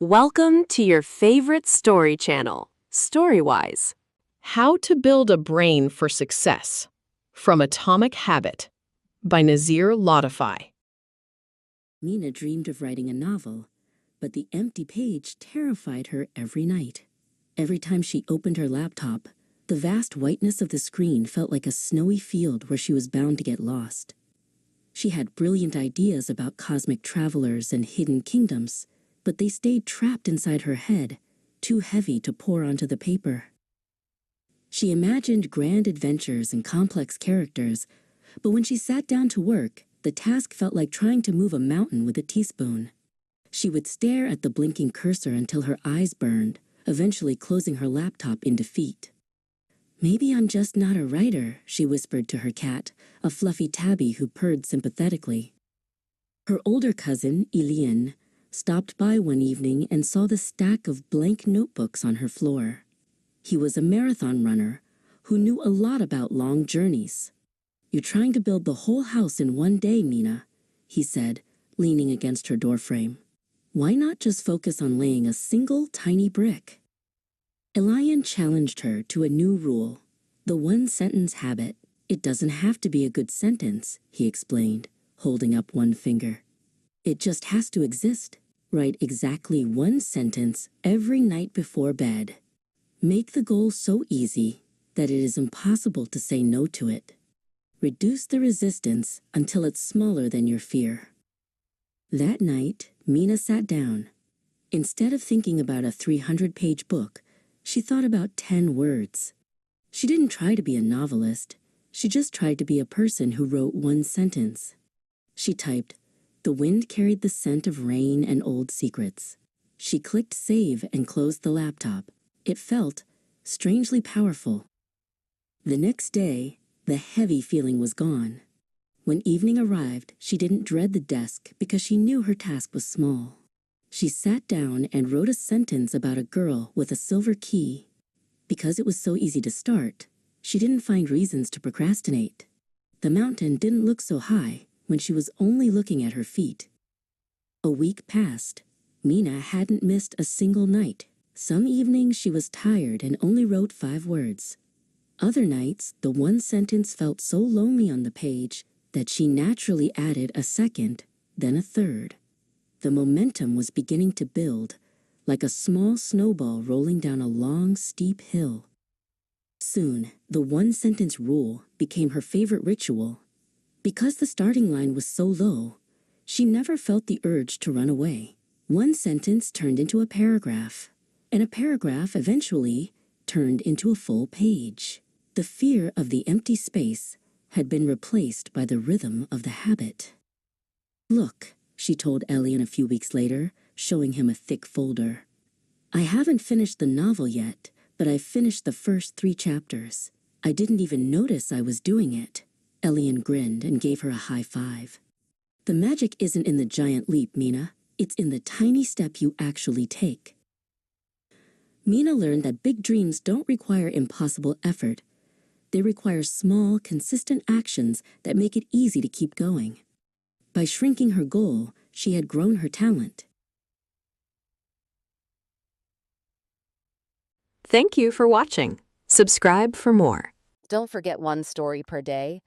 Welcome to your favorite story channel, Storywise. How to Build a Brain for Success from Atomic Habit by Nazir Latify. Mina dreamed of writing a novel, but the empty page terrified her every night. Every time she opened her laptop, the vast whiteness of the screen felt like a snowy field where she was bound to get lost. She had brilliant ideas about cosmic travelers and hidden kingdoms, but they stayed trapped inside her head, too heavy to pour onto the paper. She imagined grand adventures and complex characters, but when she sat down to work, the task felt like trying to move a mountain with a teaspoon. She would stare at the blinking cursor until her eyes burned, eventually closing her laptop in defeat. "Maybe I'm just not a writer," she whispered to her cat, a fluffy tabby who purred sympathetically. Her older cousin, Elian, stopped by one evening and saw the stack of blank notebooks on her floor. He was a marathon runner who knew a lot about long journeys. "You're trying to build the whole house in one day, Mina," he said, leaning against her doorframe. "Why not just focus on laying a single tiny brick?" Elian challenged her to a new rule, the one-sentence habit. "It doesn't have to be a good sentence," he explained, holding up one finger. "It just has to exist. Write exactly one sentence every night before bed. Make the goal so easy that it is impossible to say no to it. Reduce the resistance until it's smaller than your fear." That night, Mina sat down. Instead of thinking about a 300-page book, she thought about 10 words. She didn't try to be a novelist. She just tried to be a person who wrote one sentence. She typed, "The wind carried the scent of rain and old secrets." She clicked save and closed the laptop. It felt strangely powerful. The next day, the heavy feeling was gone. When evening arrived, she didn't dread the desk because she knew her task was small. She sat down and wrote a sentence about a girl with a silver key. Because it was so easy to start, she didn't find reasons to procrastinate. The mountain didn't look so high when she was only looking at her feet. A week passed. Mina hadn't missed a single night. Some evenings she was tired and only wrote 5 words. Other nights, the one sentence felt so lonely on the page that she naturally added a second, then a third. The momentum was beginning to build, like a small snowball rolling down a long, steep hill. Soon, the one-sentence rule became her favorite ritual. Because the starting line was so low, she never felt the urge to run away. One sentence turned into a paragraph, and a paragraph eventually turned into a full page. The fear of the empty space had been replaced by the rhythm of the habit. "Look," she told Elian a few weeks later, showing him a thick folder. "I haven't finished the novel yet, but I've finished the first 3 chapters. I didn't even notice I was doing it." Elian grinned and gave her a high five. "The magic isn't in the giant leap, Mina. It's in the tiny step you actually take." Mina learned that big dreams don't require impossible effort. They require small, consistent actions that make it easy to keep going. By shrinking her goal, she had grown her talent. Thank you for watching. Subscribe for more. Don't forget one story per day.